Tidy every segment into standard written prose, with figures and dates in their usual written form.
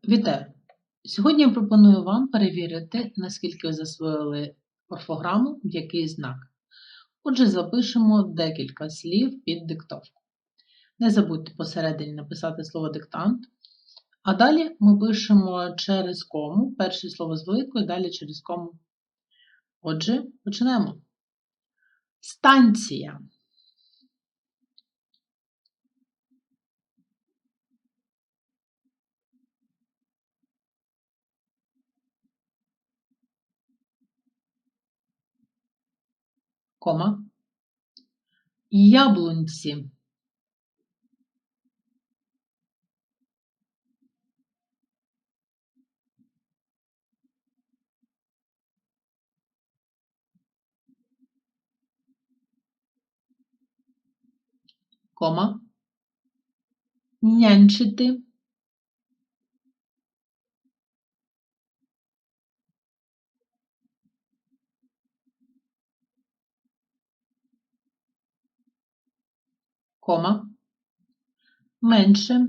Вітаю! Сьогодні я пропоную вам перевірити, наскільки ви засвоїли орфограму, в який знак. Отже, запишемо декілька слів під диктовку. Не забудьте посередині написати слово диктант, а далі ми пишемо через кому, перше слово з великою, далі через кому. Отже, почнемо. Станція. Кома. Яблунці. Кома. Нянчити. Кома. Менше.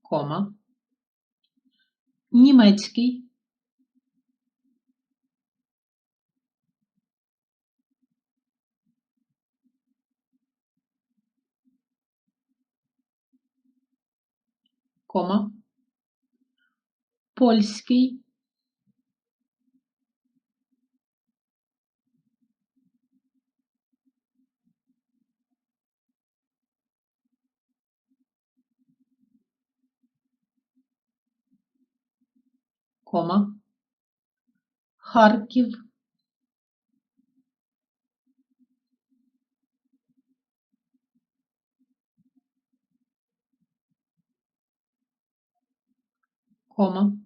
Кома. Німецький. Кома. Польський. Кома. Харків. Кома.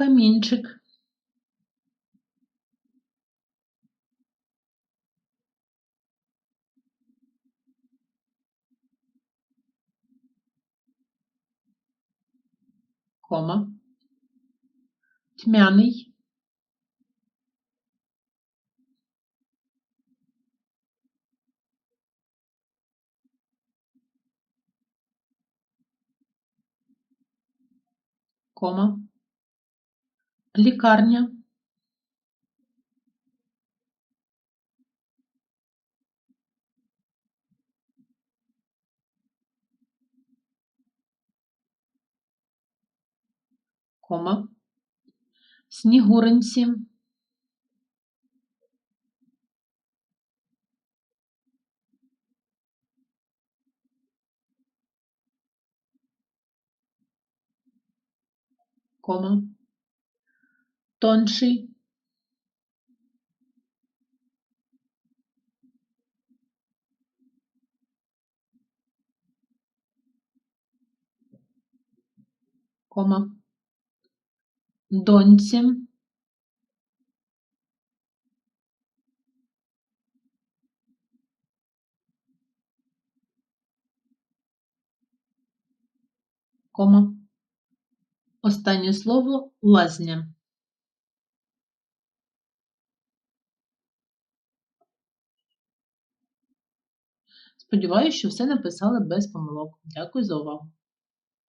Камінчик. Кома. Тьмяний. Кома. Лікарня. Кома. Снігуринці. Кома. Тонший. Кома. Доньці. Кома. Останнє слово лазня. Сподіваюсь, що все написали без помилок. Дякую за увагу.